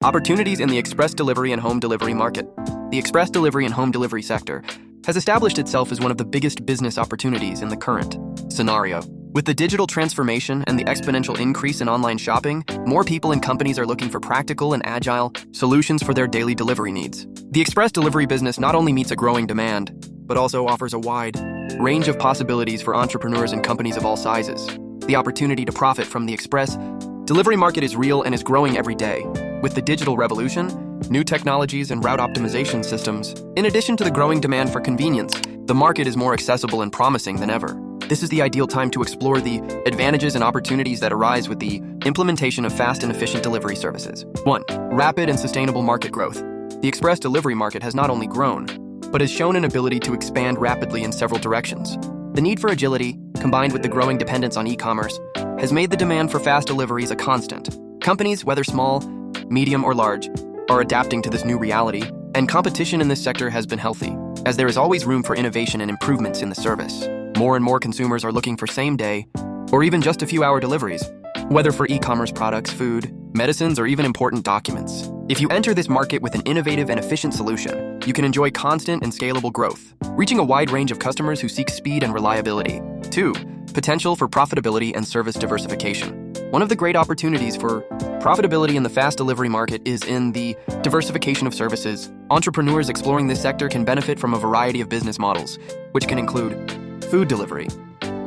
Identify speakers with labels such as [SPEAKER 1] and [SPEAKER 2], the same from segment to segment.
[SPEAKER 1] Opportunities in the express delivery and home delivery market. The express delivery and home delivery sector has established itself as one of the biggest business opportunities in the current scenario. With the digital transformation and the exponential increase in online shopping, more people and companies are looking for practical and agile solutions for their daily delivery needs. The express delivery business not only meets a growing demand, but also offers a wide range of possibilities for entrepreneurs and companies of all sizes. The opportunity to profit from the express delivery market is real and is growing every day. With the digital revolution, new technologies and route optimization systems, in addition to the growing demand for convenience, the market is more accessible and promising than ever. This is the ideal time to explore the advantages and opportunities that arise with the implementation of fast and efficient delivery services. 1. Rapid and sustainable market growth. The express delivery market has not only grown, but has shown an ability to expand rapidly in several directions. The need for agility, combined with the growing dependence on e-commerce, has made the demand for fast deliveries a constant. Companies, whether small, medium, or large, are adapting to this new reality, and competition in this sector has been healthy, as there is always room for innovation and improvements in the service. More and more consumers are looking for same-day, or even just a few-hour deliveries, whether for e-commerce products, food, medicines, or even important documents. If you enter this market with an innovative and efficient solution, you can enjoy constant and scalable growth, reaching a wide range of customers who seek speed and reliability. 2. Potential for profitability and service diversification. One of the great opportunities for profitability in the fast delivery market is in the diversification of services. Entrepreneurs exploring this sector can benefit from a variety of business models, which can include food delivery.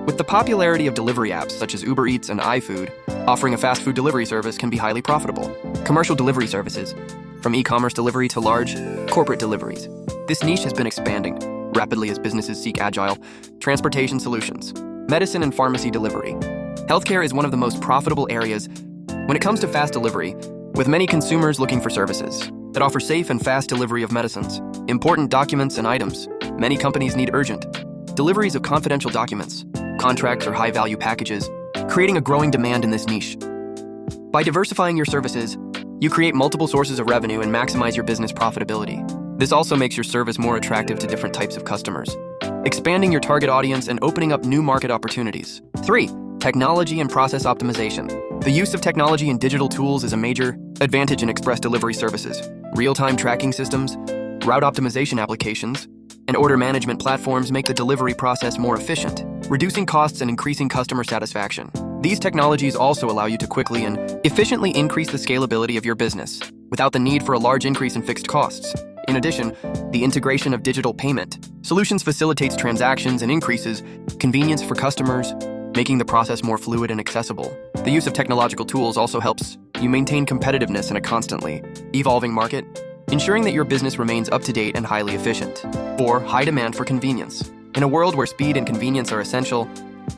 [SPEAKER 1] With the popularity of delivery apps such as Uber Eats and iFood, offering a fast food delivery service can be highly profitable. Commercial delivery services, from e-commerce delivery to large corporate deliveries. This niche has been expanding rapidly as businesses seek agile transportation solutions. Medicine and pharmacy delivery. Healthcare is one of the most profitable areas when it comes to fast delivery, with many consumers looking for services that offer safe and fast delivery of medicines, important documents and items. Many companies need urgent deliveries of confidential documents, contracts, or high-value packages, creating a growing demand in this niche. By diversifying your services, you create multiple sources of revenue and maximize your business profitability. This also makes your service more attractive to different types of customers, expanding your target audience and opening up new market opportunities. 3. Technology and process optimization. The use of technology and digital tools is a major advantage in express delivery services. Real-time tracking systems, route optimization applications, and order management platforms make the delivery process more efficient, reducing costs and increasing customer satisfaction. These technologies also allow you to quickly and efficiently increase the scalability of your business without the need for a large increase in fixed costs. In addition, the integration of digital payment solutions facilitates transactions and increases convenience for customers, making the process more fluid and accessible. The use of technological tools also helps you maintain competitiveness in a constantly evolving market, ensuring that your business remains up-to-date and highly efficient. 4. High demand for convenience. In a world where speed and convenience are essential,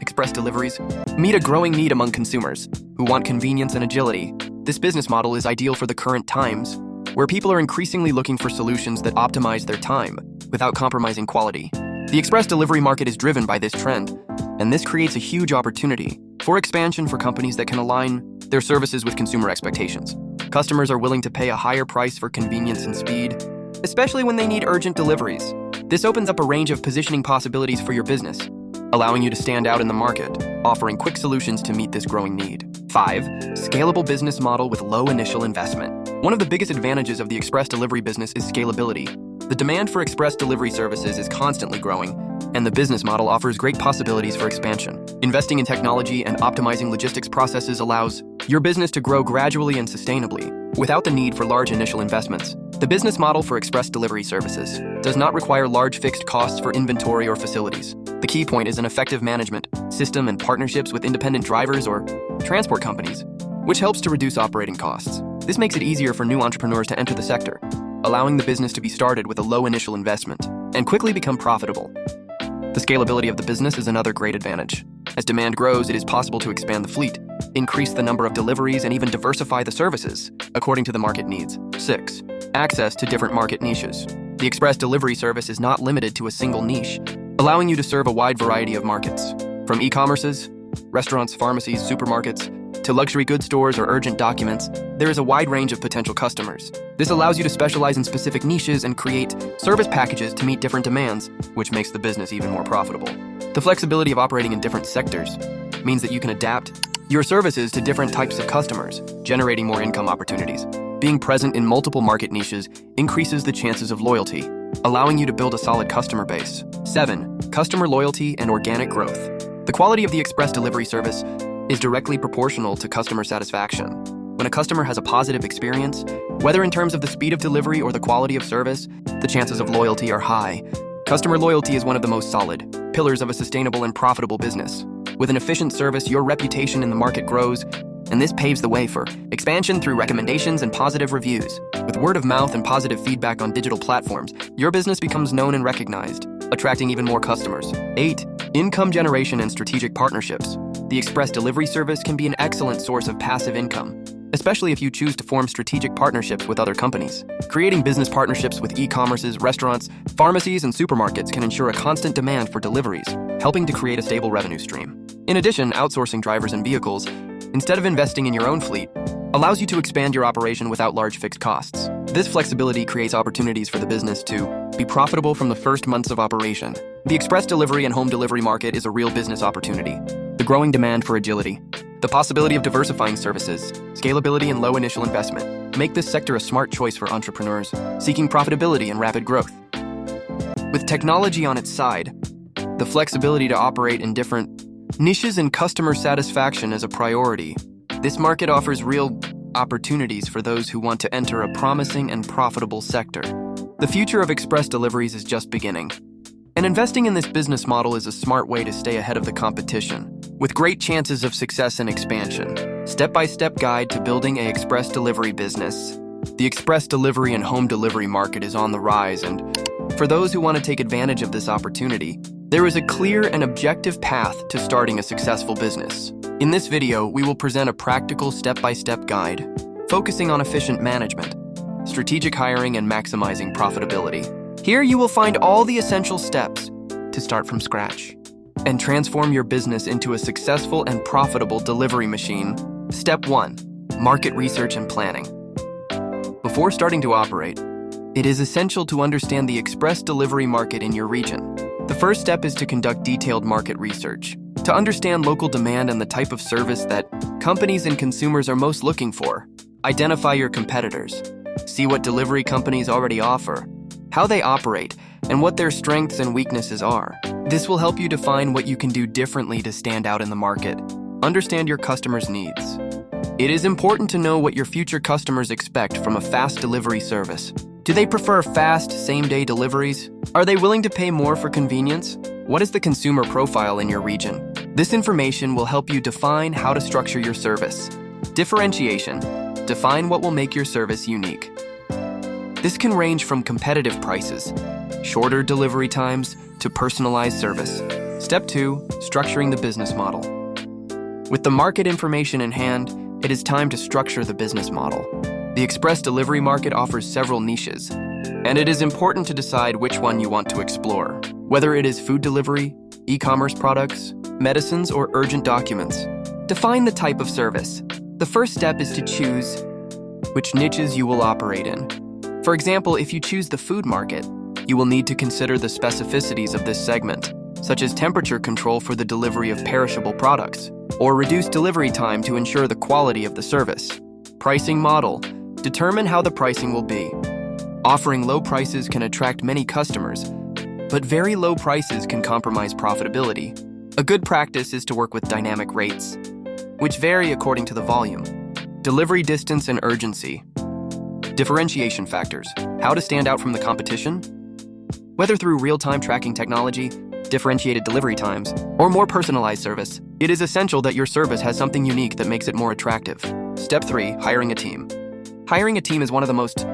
[SPEAKER 1] express deliveries meet a growing need among consumers who want convenience and agility. This business model is ideal for the current times, where people are increasingly looking for solutions that optimize their time without compromising quality. The express delivery market is driven by this trend, and this creates a huge opportunity for expansion for companies that can align their services with consumer expectations. Customers are willing to pay a higher price for convenience and speed, especially when they need urgent deliveries. This opens up a range of positioning possibilities for your business, allowing you to stand out in the market, offering quick solutions to meet this growing need. 5. Scalable business model with low initial investment. One of the biggest advantages of the express delivery business is scalability. The demand for express delivery services is constantly growing, and the business model offers great possibilities for expansion. Investing in technology and optimizing logistics processes allows your business to grow gradually and sustainably, without the need for large initial investments. The business model for express delivery services does not require large fixed costs for inventory or facilities. The key point is an effective management system and partnerships with independent drivers or transport companies, which helps to reduce operating costs. This makes it easier for new entrepreneurs to enter the sector, allowing the business to be started with a low initial investment and quickly become profitable. The scalability of the business is another great advantage. As demand grows, it is possible to expand the fleet, increase the number of deliveries, and even diversify the services according to the market needs. 6. Access to different market niches. The express delivery service is not limited to a single niche, allowing you to serve a wide variety of markets. From e-commerces, restaurants, pharmacies, supermarkets, to luxury goods stores or urgent documents, there is a wide range of potential customers. This allows you to specialize in specific niches and create service packages to meet different demands, which makes the business even more profitable. The flexibility of operating in different sectors means that you can adapt your services to different types of customers, generating more income opportunities. Being present in multiple market niches increases the chances of loyalty, allowing you to build a solid customer base. 7. Customer loyalty and organic growth. The quality of the express delivery service is directly proportional to customer satisfaction. When a customer has a positive experience, whether in terms of the speed of delivery or the quality of service, the chances of loyalty are high. Customer loyalty is one of the most solid pillars of a sustainable and profitable business. With an efficient service, your reputation in the market grows, and this paves the way for expansion through recommendations and positive reviews. With word of mouth and positive feedback on digital platforms, your business becomes known and recognized, attracting even more customers. 8. Income generation and strategic partnerships. The express delivery service can be an excellent source of passive income, especially if you choose to form strategic partnerships with other companies. Creating business partnerships with e-commerces, restaurants, pharmacies, and supermarkets can ensure a constant demand for deliveries, helping to create a stable revenue stream. In addition, outsourcing drivers and vehicles, instead of investing in your own fleet, allows you to expand your operation without large fixed costs. This flexibility creates opportunities for the business to be profitable from the first months of operation. The express delivery and home delivery market is a real business opportunity. The growing demand for agility, the possibility of diversifying services, scalability, and low initial investment make this sector a smart choice for entrepreneurs seeking profitability and rapid growth. With technology on its side, the flexibility to operate in different niches and customer satisfaction is a priority. This market offers real opportunities for those who want to enter a promising and profitable sector. The future of express deliveries is just beginning, and investing in this business model is a smart way to stay ahead of the competition, with great chances of success and expansion. Step-by-step guide to building an express delivery business. The express delivery and home delivery market is on the rise, and for those who want to take advantage of this opportunity, there is a clear and objective path to starting a successful business. In this video, we will present a practical step-by-step guide, focusing on efficient management, strategic hiring, and maximizing profitability. Here you will find all the essential steps to start from scratch and transform your business into a successful and profitable delivery machine. Step 1. Market research and planning. Before starting to operate, it is essential to understand the express delivery market in your region. The first step is to conduct detailed market research to understand local demand and the type of service that companies and consumers are most looking for. Identify your competitors. See what delivery companies already offer, how they operate, and what their strengths and weaknesses are. This will help you define what you can do differently to stand out in the market. Understand your customers' needs. It is important to know what your future customers expect from a fast delivery service. Do they prefer fast, same-day deliveries? Are they willing to pay more for convenience? What is the consumer profile in your region? This information will help you define how to structure your service. Differentiation. Define what will make your service unique. This can range from competitive prices, shorter delivery times, to personalized service. Step 2. Structuring the business model. With the market information in hand, it is time to structure the business model. The express delivery market offers several niches, and it is important to decide which one you want to explore. Whether it is food delivery, e-commerce products, medicines, or urgent documents. Define the type of service. The first step is to choose which niches you will operate in. For example, if you choose the food market, you will need to consider the specificities of this segment, such as temperature control for the delivery of perishable products, or reduce delivery time to ensure the quality of the service. Pricing model. Determine how the pricing will be. Offering low prices can attract many customers, but very low prices can compromise profitability. A good practice is to work with dynamic rates, which vary according to the volume. Delivery distance and urgency. Differentiation factors. How to stand out from the competition? Whether through real-time tracking technology, differentiated delivery times, or more personalized service, it is essential that your service has something unique that makes it more attractive. Step 3. Hiring a team. Hiring a team is one of the most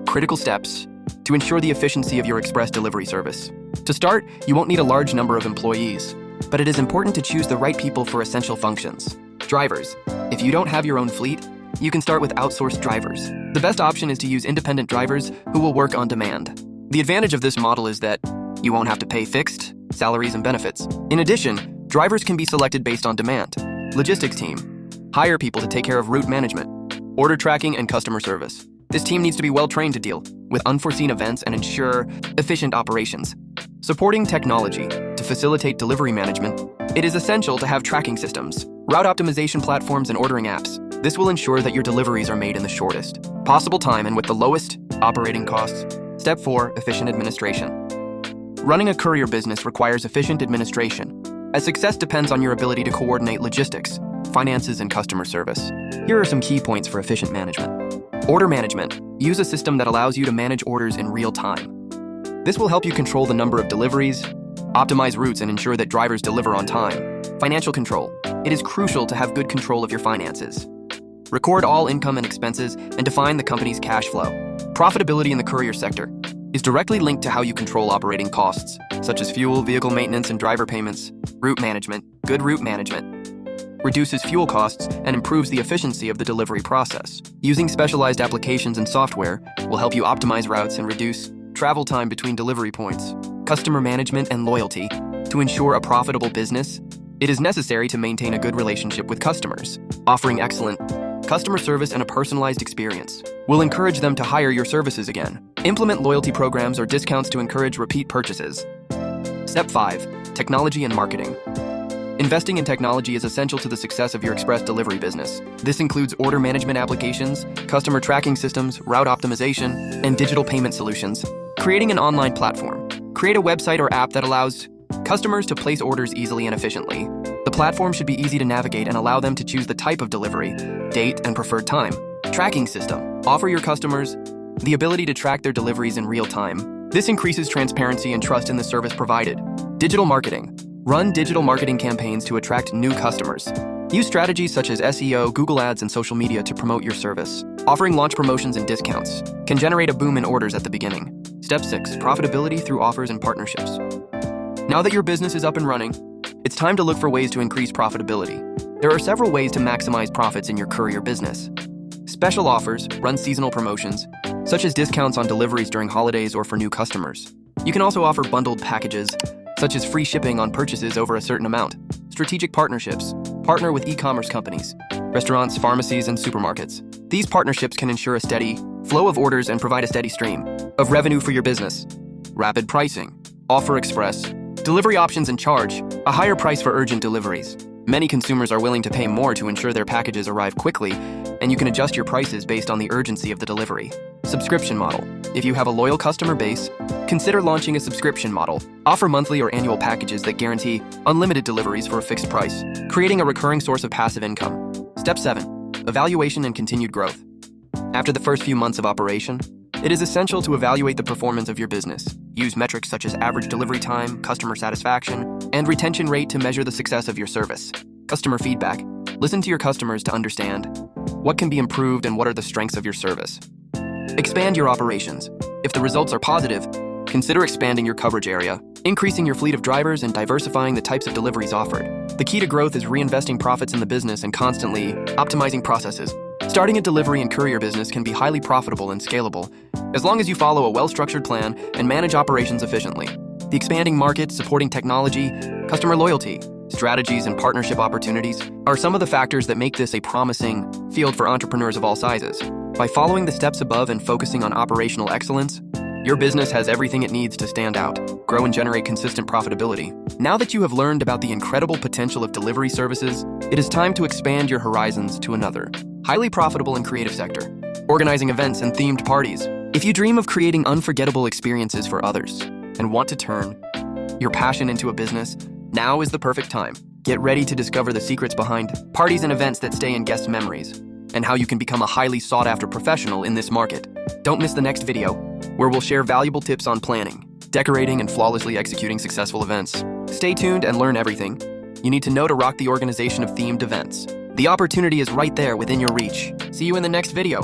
[SPEAKER 1] critical steps to ensure the efficiency of your express delivery service. To start, you won't need a large number of employees, but it is important to choose the right people for essential functions. Drivers. If you don't have your own fleet, you can start with outsourced drivers. The best option is to use independent drivers who will work on demand. The advantage of this model is that you won't have to pay fixed salaries and benefits. In addition, drivers can be selected based on demand. Logistics team. Hire people to take care of route management, order tracking, and customer service. This team needs to be well-trained to deal with unforeseen events and ensure efficient operations. Supporting technology. To facilitate delivery management, it is essential to have tracking systems, route optimization platforms, and ordering apps. This will ensure that your deliveries are made in the shortest possible time and with the lowest operating costs. Step 4. Efficient administration. Running a courier business requires efficient administration, as success depends on your ability to coordinate logistics, finances, and customer service. Here are some key points for efficient management. Order management. Use a system that allows you to manage orders in real time. This will help you control the number of deliveries, optimize routes, and ensure that drivers deliver on time. Financial control. It is crucial to have good control of your finances. Record all income and expenses and define the company's cash flow. Profitability in the courier sector is directly linked to how you control operating costs, such as fuel, vehicle maintenance, and driver payments. Route management. Good route management reduces fuel costs and improves the efficiency of the delivery process. Using specialized applications and software will help you optimize routes and reduce travel time between delivery points. Customer management and loyalty. To ensure a profitable business, it is necessary to maintain a good relationship with customers. Offering excellent customer service and a personalized experience will encourage them to hire your services again. Implement loyalty programs or discounts to encourage repeat purchases. Step 5. Technology and marketing. Investing in technology is essential to the success of your express delivery business. This includes order management applications, customer tracking systems, route optimization, and digital payment solutions. Creating an online platform. Create a website or app that allows customers to place orders easily and efficiently. The platform should be easy to navigate and allow them to choose the type of delivery, date, and preferred time. Tracking system. Offer your customers the ability to track their deliveries in real time. This increases transparency and trust in the service provided. Digital marketing. Run digital marketing campaigns to attract new customers. Use strategies such as SEO, Google Ads, and social media to promote your service. Offering launch promotions and discounts can generate a boom in orders at the beginning. Step 6. Profitability through offers and partnerships. Now that your business is up and running, it's time to look for ways to increase profitability. There are several ways to maximize profits in your courier business. Special offers. Run seasonal promotions, such as discounts on deliveries during holidays or for new customers. You can also offer bundled packages, such as free shipping on purchases over a certain amount. Strategic partnerships. Partner with e-commerce companies, restaurants, pharmacies, and supermarkets. These partnerships can ensure a steady flow of orders and provide a steady stream of revenue for your business. Rapid pricing. Offer express delivery options and charge a higher price for urgent deliveries. Many consumers are willing to pay more to ensure their packages arrive quickly, and you can adjust your prices based on the urgency of the delivery. Subscription model. If you have a loyal customer base, consider launching a subscription model. Offer monthly or annual packages that guarantee unlimited deliveries for a fixed price, creating a recurring source of passive income. Step 7. Evaluation and continued growth. After the first few months of operation, it is essential to evaluate the performance of your business. Use metrics such as average delivery time, customer satisfaction, and retention rate to measure the success of your service. Customer feedback. Listen to your customers to understand what can be improved and what are the strengths of your service. Expand your operations. If the results are positive, consider expanding your coverage area, increasing your fleet of drivers, and diversifying the types of deliveries offered. The key to growth is reinvesting profits in the business and constantly optimizing processes. Starting a delivery and courier business can be highly profitable and scalable, as long as you follow a well-structured plan and manage operations efficiently. The expanding market, supporting technology, customer loyalty, strategies, and partnership opportunities are some of the factors that make this a promising field for entrepreneurs of all sizes. By following the steps above and focusing on operational excellence, your business has everything it needs to stand out, grow, and generate consistent profitability. Now that you have learned about the incredible potential of delivery services, it is time to expand your horizons to another highly profitable and creative sector: organizing events and themed parties. If you dream of creating unforgettable experiences for others and want to turn your passion into a business, now is the perfect time. Get ready to discover the secrets behind parties and events that stay in guests' memories, and how you can become a highly sought-after professional in this market. Don't miss the next video, where we'll share valuable tips on planning, decorating, and flawlessly executing successful events. Stay tuned and learn everything you need to know to rock the organization of themed events. The opportunity is right there within your reach. See you in the next video.